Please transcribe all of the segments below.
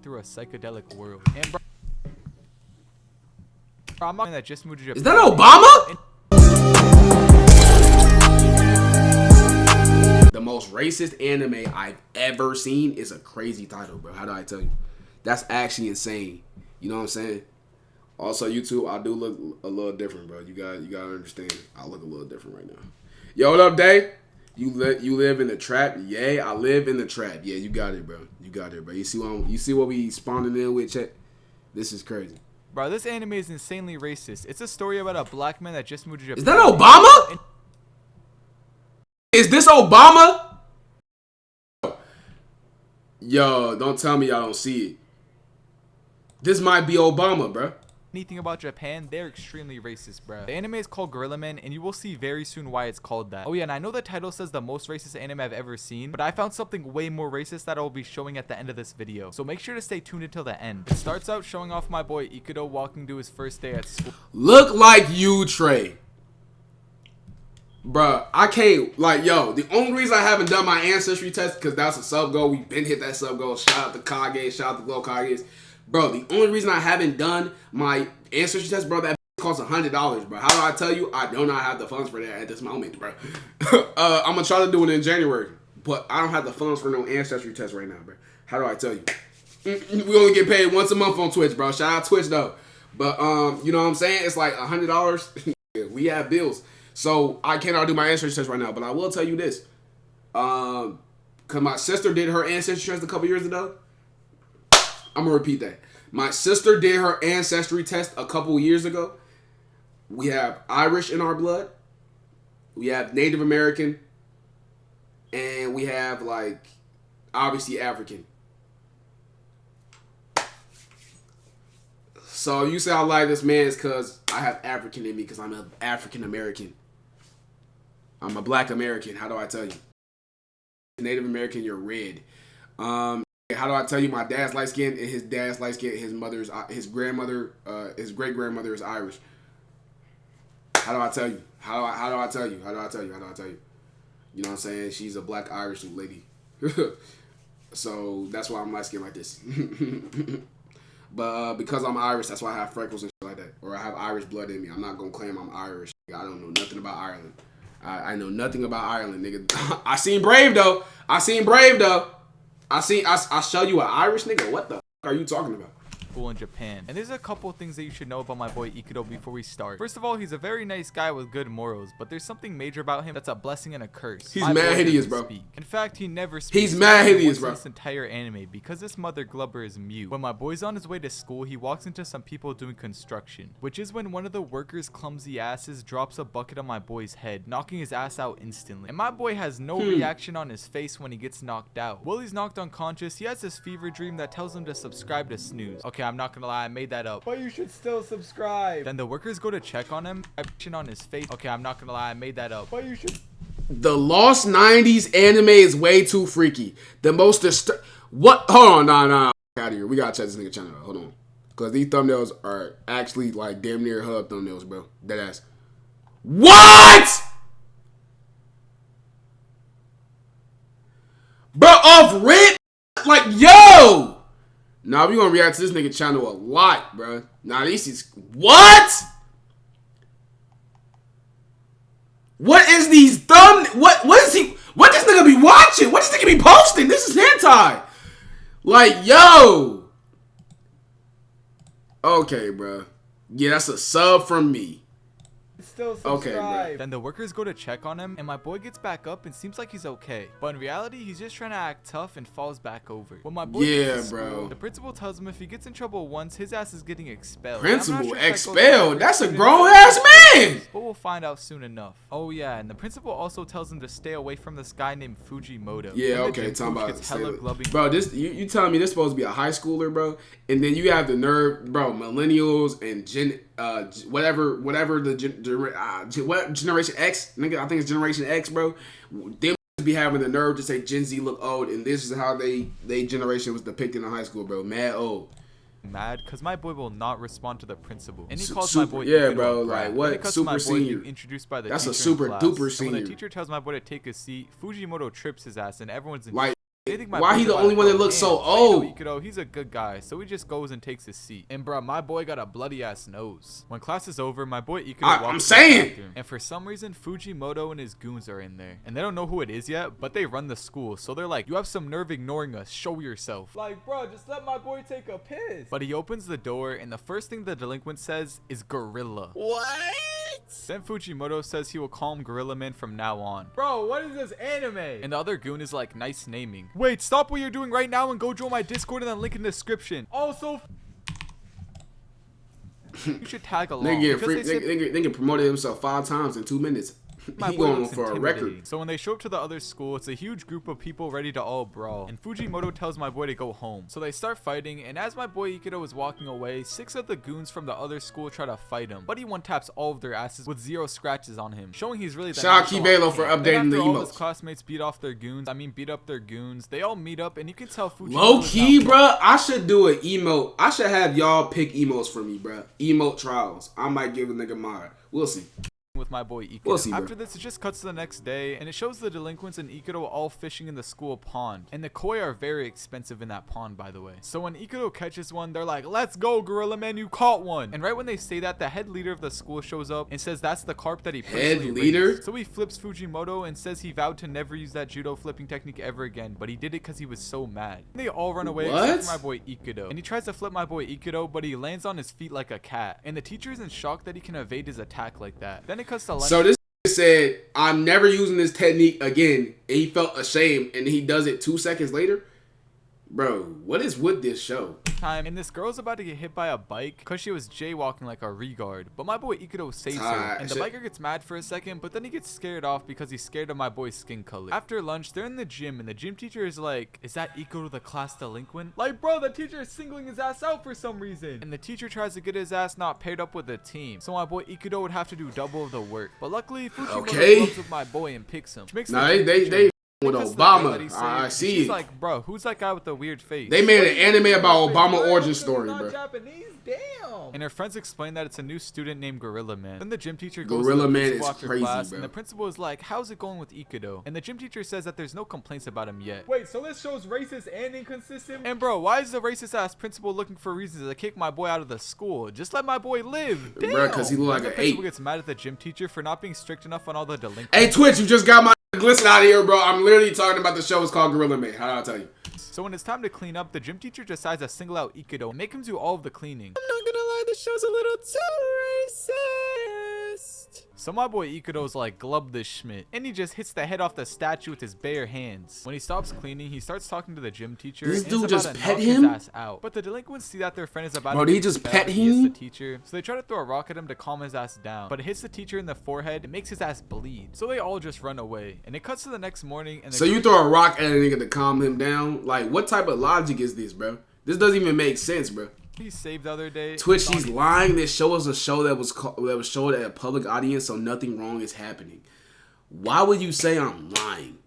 through a psychedelic world. And bro, I'm not that just moved to Japan. Is that Obama? The most racist anime I've ever seen is a crazy title, bro. How do I tell you? That's actually insane. You know what I'm saying? Also, YouTube, I do look a little different, bro. You gotta understand. I look a little different right now. Yo, what up, Day? You live in the trap? Yeah, I live in the trap. Yeah, you got it, bro. You got it, bro. You see what we spawning in with, chat? This is crazy. Bro, this anime is insanely racist. It's a story about a black man that just moved to Japan. Is that Obama? Is this Obama? Yo, don't tell me y'all don't see it. This might be Obama, bro. Anything about Japan, they're extremely racist, bro. The anime is called Gorilla Man, and you will see very soon why it's called that. Oh yeah, and I know the title says the most racist anime I've ever seen, but I found something way more racist that I will be showing at the end of this video. So make sure to stay tuned until the end. It starts out showing off my boy Ikuto walking to his first day at school. Look like you, Trey. Bruh, I can't, like, yo, the only reason I haven't done my ancestry test, because that's a sub goal. We've been hit that sub goal. Shout out to Kage, shout out to Glow Kages. Bro, the only reason I haven't done my ancestry test, bro, that costs $100, bro. How do I tell you? I do not have the funds for that at this moment, bro. I'm going to try to do it in January, but I don't have the funds for no ancestry test right now, bro. How do I tell you? We only get paid once a month on Twitch, bro. Shout out Twitch, though. But, you know what I'm saying? It's like $100. We have bills. So, I cannot do my ancestry test right now, but I will tell you this. Because my sister did her ancestry test a couple years ago. I'm going to repeat that. My sister did her ancestry test a couple years ago. We have Irish in our blood. We have Native American. And we have, like, obviously African. So you say I like this man is because I have African in me because I'm an African American. I'm a black American. How do I tell you? Native American, you're red. How do I tell you? My dad's light skin and his dad's light skin. His grandmother, his great grandmother is Irish. How do I tell you? How do I tell you? How do I tell you? How do I tell you? You know what I'm saying? She's a black Irish lady. So that's why I'm light skinned like this. But because I'm Irish, that's why I have freckles and shit like that. Or I have Irish blood in me. I'm not gonna claim I'm Irish. I don't know nothing about Ireland. I know nothing about Ireland, nigga. I seen Brave though. I show you an Irish nigga. What the f are you talking about? In Japan. And there's a couple things that you should know about my boy Ikuto before we start. First of all, he's a very nice guy with good morals, but there's something major about him that's a blessing and a curse. He's mad hideous, bro. In fact, he never speaks. He's mad hideous, bro. This entire anime because his mother Glubber is mute. When my boy's on his way to school, he walks into some people doing construction, which is when one of the workers' clumsy asses drops a bucket on my boy's head, knocking his ass out instantly. And my boy has no reaction on his face when he gets knocked out. While he's knocked unconscious, he has this fever dream that tells him to subscribe to Snooze. Okay, I'm not gonna lie, I made that up. But you should still subscribe. Then the workers go to check on him, on his face. Okay, I'm not gonna lie, I made that up. But you should. The Lost 90s anime is way too freaky. The most what? Hold on, nah. Out of here. We gotta check this nigga channel out. Hold on, cause these thumbnails are actually like damn near hub thumbnails, bro. Deadass. What? Bro, off rip? Like, yo! Nah, we gonna react to this nigga channel a lot, bro. Nah, this is what? What is these what is he? What this nigga be watching? What this nigga be posting? This is hentai. Like, yo. Okay, bro. Yeah, that's a sub from me. Still subscribe. Okay, bro. Then the workers go to check on him, and my boy gets back up and seems like he's okay. But in reality, he's just trying to act tough and falls back over. When my boy gets to school, bro. The principal tells him if he gets in trouble once, his ass is getting expelled. Principal Sure expelled? That's a grown ass man. But we'll find out soon enough. Oh yeah, and the principal also tells him to stay away from this guy named Fujimoto. Yeah, okay, talking about bro. This you telling me this supposed to be a high schooler, bro? And then you have the nerve, bro. Millennials and whatever what Generation X, nigga. I think it's Generation X, bro. Them be having the nerve to say Gen Z look old, and this is how they generation was depicted in high school, bro. Mad old. Mad because my boy will not respond to the principal, and he calls super, my boy bro, like what super senior. Introduced by the that's teacher a super in class. duper senior. When the teacher tells my boy to take a seat, Fujimoto trips his ass, and everyone's in like They think my Why boy's he the about only to one that go looks so ham. So, old? Ikuro, he's a good guy, so he just goes and takes his seat. And bruh, my boy got a bloody ass nose. When class is over, my boy Ikuro walks I'm to the saying. bathroom, and for some reason Fujimoto and his goons are in there. And they don't know who it is yet, but they run the school. So they're like, you have some nerve ignoring us, show yourself. Like, bro, just let my boy take a piss. But he opens the door, and the first thing the delinquent says is gorilla. What? Then Fujimoto says he will call him Gorilla Man from now on. Bro, what is this anime? And the other goon is like, nice naming. Wait, stop what you're doing right now and go join my Discord and then link in the description. Also, You should tag along. Nigga, because they said nigga promoted himself 5 times in 2 minutes. my He boy going looks for a intimidating. record. So when they show up to the other school, it's a huge group of people ready to all brawl. And Fujimoto tells my boy to go home. So they start fighting, and as my boy Ikuro is walking away, 6 of the goons from the other school try to fight him. But he one-taps all of their asses with 0 scratches on him, showing he's really the Shout out natural Kibelo champ. for Then updating the after all of his emotes. classmates beat up their goons, they all meet up, and you can tell Fujimoto Low is key, now- bruh, I should do an emote. I should have y'all pick emotes for me, bruh. Emote trials. I might give a nigga mine. We'll see. with my boy Ikuro. We'll see, bro. After this, it just cuts to the next day, and it shows the delinquents and Ikuro all fishing in the school pond. And the koi are very expensive in that pond, by the way. So when Ikuro catches one, they're like, let's go, Gorilla Man, you caught one. And right when they say that, the head leader of the school shows up and says that's the carp that he personally Head leader? raised. So he flips Fujimoto and says he vowed to never use that judo flipping technique ever again, but he did it because he was so mad. And they all run away What? except for my boy Ikuro. And he tries to flip my boy Ikuro, but he lands on his feet like a cat. And the teacher is in shock that he can evade his attack like that. Then it cuts to lunch. So this said, I'm never using this technique again. And he felt ashamed, and he does it 2 seconds later. Bro, what is with this show? Time, and this girl's about to get hit by a bike because she was jaywalking like a regard, but my boy Ikuro saves her, and the biker gets mad for a second, but then he gets scared off because he's scared of my boy's skin color. After lunch, they're in the gym, and the gym teacher is like, is that Ikuro the class delinquent? like, bro, the teacher is singling his ass out for some reason. And the teacher tries to get his ass not paired up with the team, so my boy Ikuro would have to do double of the work. But luckily, Fujimoto clubs with my boy and picks him. Which makes Nah, the gym they teacher- with because the girl that Obama. he saved, I see She's it. like, bro, who's that guy with the weird face? They made an anime about Obama origin He's story, not bro. Japanese, damn. And her friends explain that it's a new student named Gorilla Man. Then the gym teacher goes Gorilla to the Man principal is after crazy, class, bro. and the principal is like, how's it going with Ikuro? And the gym teacher says that there's no complaints about him yet. Wait, so this show's racist and inconsistent? And bro, why is the racist ass principal looking for reasons to kick my boy out of the school? Just let my boy live. Damn. Bro, because he look like The an principal 8. gets mad at the gym teacher for not being strict enough on all the delinquents. Hey, Twitch, you just got my glisten out of here, bro. I'm literally talking about the show. It's called Gorilla Man. How do I tell you? So when it's time to clean up, the gym teacher decides to single out Ikuro and make him do all of the cleaning. I'm not gonna lie, this show's a little too racist. So my boy Ikuro's like, glub this Schmidt, and he just hits the head off the statue with his bare hands. When he stops cleaning, he starts talking to the gym teacher. This and he's dude about just to pet knock his him? ass out. But the delinquents see that their friend is about Bro, to did he get just expelled, pet and he hits him? the teacher. So they try to throw a rock at him to calm his ass down, but it hits the teacher in the forehead and makes his ass bleed. So they all just run away, and it cuts to the next morning. And the So you throw a rock at a nigga to calm him down? Like, what type of logic is this, bro? This doesn't even make sense, bro. he saved the other day. Twitch, it's she's on- lying. This show is a show that was showed at a public audience, so nothing wrong is happening. Why would you say I'm lying?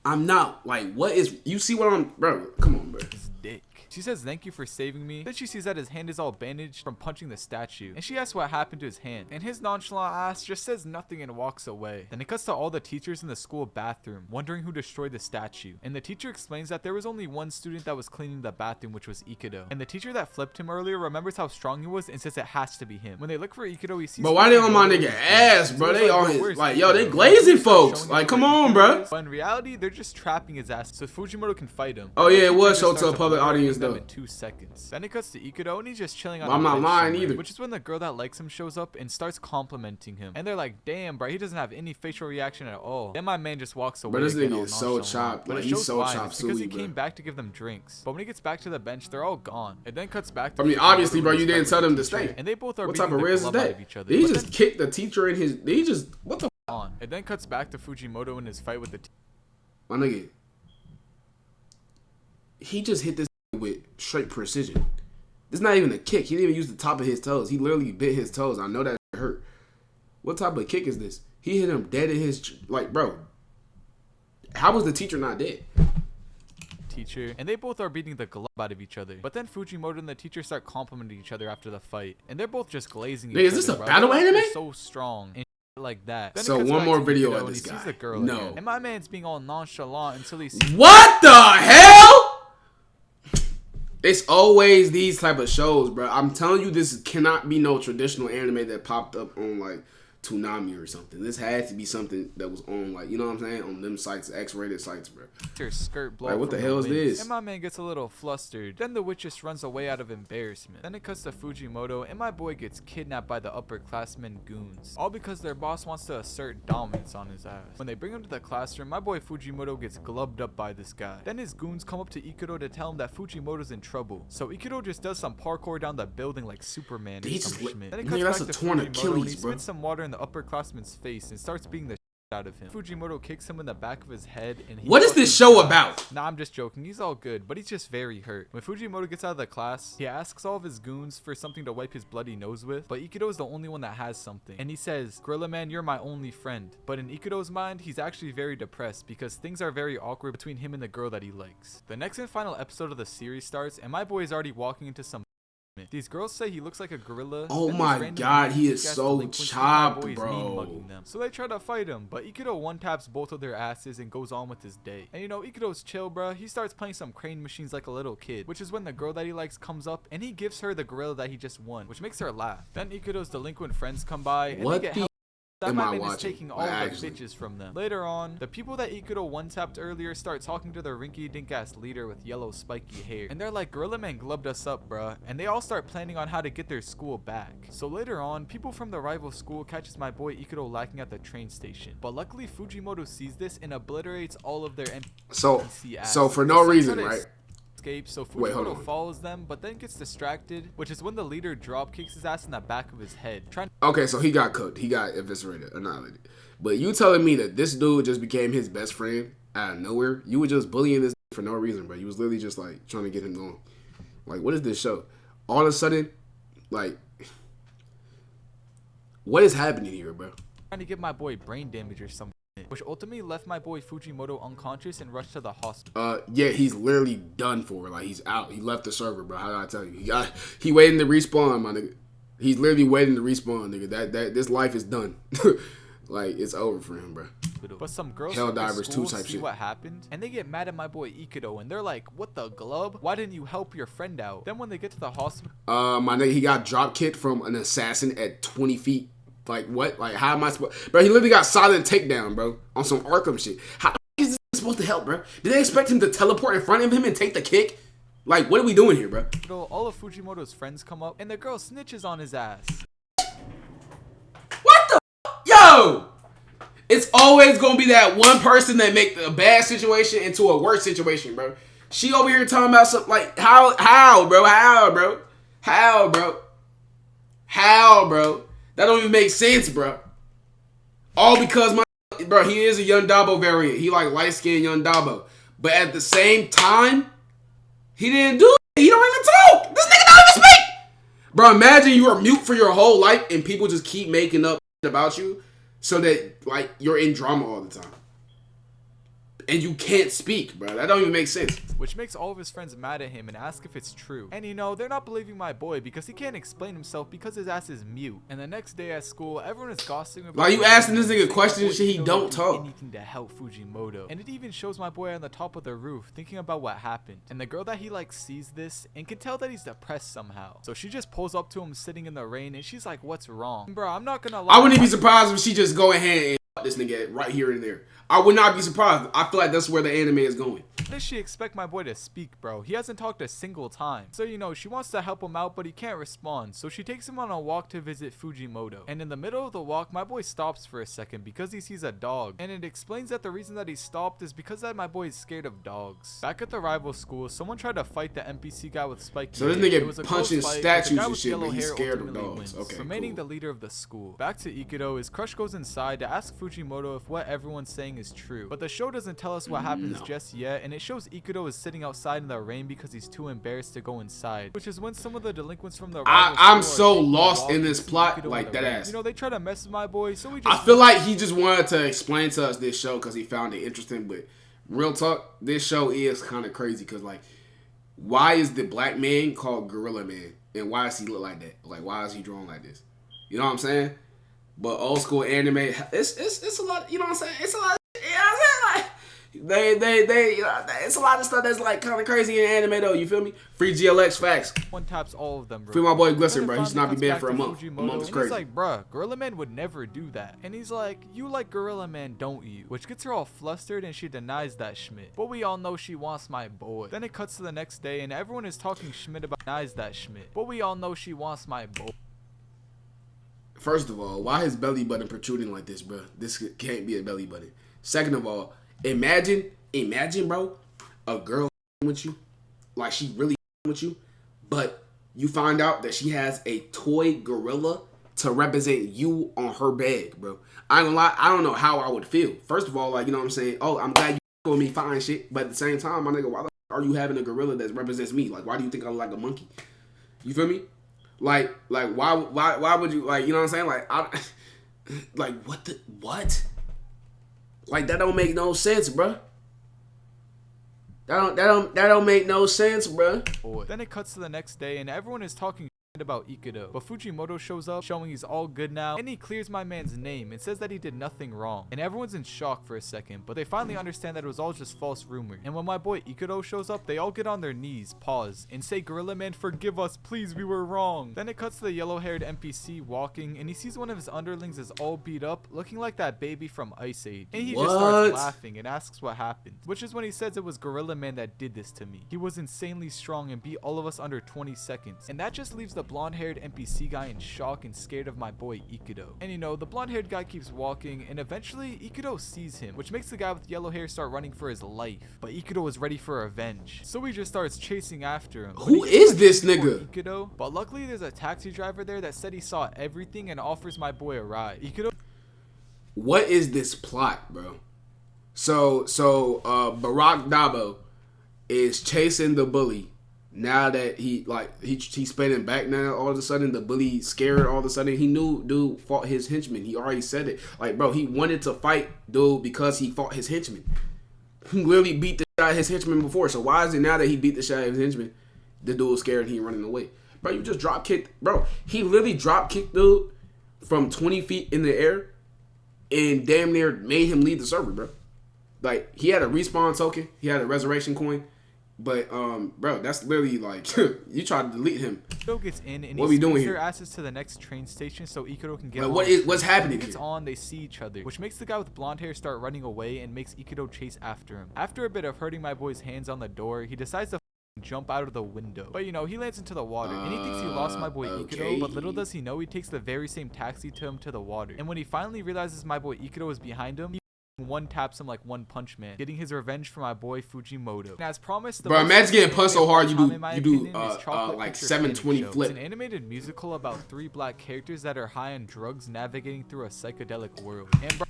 I'm not. Like, what is... You see what I'm... Bro, come on, bro. his dick. She says thank you for saving me. Then she sees that his hand is all bandaged from punching the statue, and she asks what happened to his hand, and his nonchalant ass just says nothing and walks away. Then it cuts to all the teachers in the school bathroom wondering who destroyed the statue, and the teacher explains that there was only one student that was cleaning the bathroom, which was Ikuro, and the teacher that flipped him earlier remembers how strong he was and says it has to be him. When they look for Ikuro, he sees But why they on my Fujimoto nigga with his ass, friends. bro? So he's They on "Bro, his... where's Like, yo, they Ikuro?" glazing Starts folks. showing Like, him come where on, Ikuro bro. is. But in reality, they're just trapping his ass so Fujimoto can fight him. Oh, yeah, it The was teacher shown just to a starts public obliterating audience, them though. in 2 seconds. Then it cuts to Ikuro, and he's just chilling on I'm a not bench lying somewhere, either. which is when the girl that likes him shows up and starts complimenting him. And they're like, damn, bro, he doesn't have any facial reaction at all. Then my man just walks away. Bro, this again nigga all is so nonchalant. chopped. But Like, it he's shows so why. chop It's because he suey, bro. came back to give them drinks. But when he gets back to the bench, they're all gone. It then cuts back to I mean, Fujimoto obviously, bro, and you his didn't fight tell with them the to teacher, stay. And they both are What beating type of the riz is glove out that? of each other. Did he But just then kick the teacher in his... Did he just... What the... on. It then cuts back to Fujimoto in his fight with the teacher. My nigga. He just hit this with straight precision. This not even a kick. He didn't even use the top of his toes. He literally bit his toes. I know that hurt. What type of kick is this? He hit him dead in his... Like, bro. How was the teacher not dead? Teacher, and they both are beating the glove out of each other. But then Fujimoto and the teacher start complimenting each other after the fight, and they're both just glazing each Nigga, other. is this a bro. battle They're anime? so strong. And like that. Then it So cuts one back more to video Iketo of and this he sees guy. the girl No. again. And my man's being all nonchalant until he What the hell? It's always these type of shows, bro. I'm telling you, this cannot be no traditional anime that popped up on like Toonami or something. This had to be something that was on, like, you know what I'm saying, on them sites, X-rated sites, bro. her skirt blow Like, what from the hell is wind. this? And my man gets a little flustered. Then the witch just runs away out of embarrassment. Then it cuts to Fujimoto and my boy gets kidnapped by the upperclassmen goons. All because their boss wants to assert dominance on his ass. When they bring him to the classroom, my boy Fujimoto gets glubbed up by this guy. Then his goons come up to Iketo to tell him that Fujimoto's in trouble. So Iketo just does some parkour down the building like Superman or some shit. Then it cuts that's back a to torn Fujimoto and Achilles, he bro. spits some water in the upperclassman's face and starts beating the out of him. Fujimoto kicks him in the back of his head and he What is this fucking show dies. about? Nah, I'm just joking. He's all good, but he's just very hurt. When Fujimoto gets out of the class, he asks all of his goons for something to wipe his bloody nose with, but Iketo is the only one that has something. And he says, "Gorilla Man, you're my only friend." But in Iketo's mind, he's actually very depressed because things are very awkward between him and the girl that he likes. The next and final episode of the series starts, and my boy is already walking into some. These girls say he looks like a gorilla. Oh Then these my random God, he is weak-ass so delinquents think my chopped, boy is bro. mean-mugging them. So they try to fight him, but Iketo one-taps both of their asses and goes on with his day. And you know, Iketo's chill, bruh. He starts playing some crane machines like a little kid, which is when the girl that he likes comes up and he gives her the gorilla that he just won, which makes her laugh. Then Iketo's delinquent friends come by and What they get the help. That am my I man is watching? taking all Like, the actually. bitches from them. Later on, the people that Iketo one-tapped earlier start talking to their rinky-dink ass leader with yellow spiky hair. And they're like, "Gorilla Man glubbed us up, bruh." And they all start planning on how to get their school back. So later on, people from the rival school catches my boy Iketo lacking at the train station. But luckily, Fujimoto sees this and obliterates all of their NPC asses. So for no Some reason, try to right? escape, so Wait, hold Fujimoto on. follows them, but then gets distracted, which is when the leader drop kicks his ass in the back of his head, trying Okay, so he got cooked. He got eviscerated, annihilated. But you telling me that this dude just became his best friend out of nowhere? You were just bullying this for no reason, bro. You was literally just like trying to get him going. Like, what is this show? All of a sudden, like, what is happening here, bro? to give my boy brain damage or something, which ultimately left my boy Fujimoto unconscious and rushed to the hospital. Yeah, he's literally done for. Like, he's out. He left the server, bro. How did I tell you? He waiting to respawn, my nigga. He's literally waiting to respawn, nigga. That this life is done. Like, it's over for him, bro. But some girls Hell from the Divers 2 school type see shit. what happened, and they get mad at my boy Iketo, and they're like, "What the glove? Why didn't you help your friend out?" Then when they get to the hospital, My nigga, he got drop kicked from an assassin at 20 feet. Like, what? Like, how am I supposed... Bro, he literally got silent takedown, bro. On some Arkham shit. How is this supposed to help, bro? Did they expect him to teleport in front of him and take the kick? Like, what are we doing here, bro? all of Fujimoto's friends come up, and the girl snitches on his ass. What the... Yo! It's always gonna be that one person that make a bad situation into a worse situation, bro. She over here talking about something like, how, bro? That don't even make sense, bro. All because bro, he is a Young Dabo variant. He like light-skinned Young Dabo. But at the same time, he didn't do it. He don't even talk. This nigga don't even speak. Bro, imagine you are mute for your whole life and people just keep making up about you so that, like, you're in drama all the time. And you can't speak, bro. That don't even make sense. Which makes all of his friends mad at him and ask if it's true. And you know, they're not believing my boy because he can't explain himself because his ass is mute. And the next day at school, everyone is gossiping about... Like, you asking this nigga saying questions my and shit, he boy don't do talk. anything to help Fujimoto. And it even shows my boy on the top of the roof thinking about what happened. And the girl that he likes sees this and can tell that he's depressed somehow. So she just pulls up to him sitting in the rain and she's like, "What's wrong?" And bro, I'm not gonna lie. I wouldn't be surprised if she just go ahead and fuck this nigga right here and there. I would not be surprised. I feel like that's where the anime is going. Why does she expect my boy to speak, bro? He hasn't talked a single time. So, you know, she wants to help him out, but he can't respond. So she takes him on a walk to visit Fujimoto. And in the middle of the walk, my boy stops for a second because he sees a dog. And it explains that the reason that he stopped is because that my boy is scared of dogs. Back at the rival school, someone tried to fight the NPC guy with spiky So this hair. nigga It was a punching close fight, but the statues guy and with shit, yellow but he's hair scared of ultimately dogs. wins, Okay, remaining cool. the leader of the school. Back to Iketo, his crush goes inside to ask Fujimoto if what everyone's saying is true. But the show doesn't tell us what happens just yet, and it shows Iketo is sitting outside in the rain because he's too embarrassed to go inside, which is when some of the delinquents from the rival I'm school are so taking a lost walk in and this see plot, Iketo in like, the that rain. ass. You know, they try to mess with my boy, so we I just feel like he just wanted to explain to us this show because he found it interesting. But real talk, this show is kind of crazy because, like, why is the black man called Gorilla Man? And why does he look like that? Like, why is he drawn like this? You know what I'm saying? But old school anime, it's a lot. You know what I'm saying? It's a lot. You know what I'm saying? Like they you know, it's a lot of stuff that's like kind of crazy in anime though. You feel me? Free GLX facts. One taps all of them, bro. Free my boy Glycerin, Then bro. it He should not be finally banned comes for a back to month. A Fujimoto, month's and crazy. he's like, bruh, Gorilla Man would never do that. And he's like, you like Gorilla Man, don't you? Which gets her all flustered and she denies that Schmidt. But we all know she wants my boy. Then it cuts to the next day and everyone is talking Schmidt about denies that Schmidt. But we all know she wants my boy. First of all, why his belly button protruding like this, bro? This can't be a belly button. Second of all, imagine, bro, a girl with you, like she really with you, but you find out that she has a toy gorilla to represent you on her bag, bro. I ain't gonna lie, I don't know how I would feel. First of all, like, you know what I'm saying? Oh, I'm glad you with me, fine shit. But at the same time, my nigga, why the f are you having a gorilla that represents me? Like, why do you think I look like a monkey? You feel me? Like why would you, like, you know what I'm saying? Like, like what? Like, that don't make no sense, bro. That don't make no sense, bro. Then it cuts to the next day and everyone is talking about Ikuto, but Fujimoto shows up showing he's all good now, and he clears my man's name and says that he did nothing wrong, and everyone's in shock for a second, but they finally understand that it was all just false rumor. And when my boy Ikuto shows up, they all get on their knees, pause, and say, Gorilla Man, forgive us, please, we were wrong. Then it cuts to the yellow-haired NPC walking, and he sees one of his underlings is all beat up, looking like that baby from Ice Age, and he just starts laughing and asks what happened, which is when he says it was Gorilla Man that did this to me. He was insanely strong and beat all of us under 20 seconds, and that just leaves the blonde-haired NPC guy in shock and scared of my boy Ikuto. And you know, the blonde-haired guy keeps walking, and eventually Ikuto sees him, which makes the guy with yellow hair start running for his life. But Ikuto is ready for revenge, so he just starts chasing after him. Who is this nigga? Ikuto, but luckily there's a taxi driver there that said he saw everything and offers my boy a ride. Ikuto. What is this plot, bro? So Barack Dabo is chasing the bully. Now that he's spinning back now, all of a sudden the bully scared. All of a sudden he knew dude fought his henchman. He already said it. Like, bro, he wanted to fight dude because he fought his henchman. He literally beat the shit out of his henchman before. So why is it now that he beat the shit out of his henchman, the dude was scared and he running away? Bro, you just drop kicked. Bro, he literally drop kicked dude from 20 feet in the air and damn near made him leave the server, bro. Like, he had a respawn token. He had a resurrection coin. But, bro, that's literally like, you tried to delete him. Ikuto gets in and what he we doing speeds here? their asses to the next train station so Ikuto can get Like, on. what's happening When he gets here? on, they see each other, which makes the guy with blonde hair start running away and makes Ikuto chase after him. After a bit of hurting my boy's hands on the door, he decides to jump out of the window. But you know, he lands into the water and he thinks he lost my boy Ikuto, but little does he know he takes the very same taxi to him to the water. And when he finally realizes my boy Ikuto is behind him, he one taps him like One Punch Man, getting his revenge for my boy Fujimoto. And as promised, the Bro, imagine getting punched so hard you do opinion, like 720 Show. flip. It's an animated musical about 3 black characters that are high on drugs navigating through a psychedelic world. And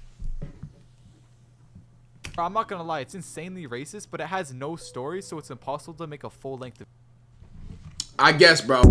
bro, I'm not gonna lie, it's insanely racist, but it has no story, so it's impossible to make a full length of. I guess, bro.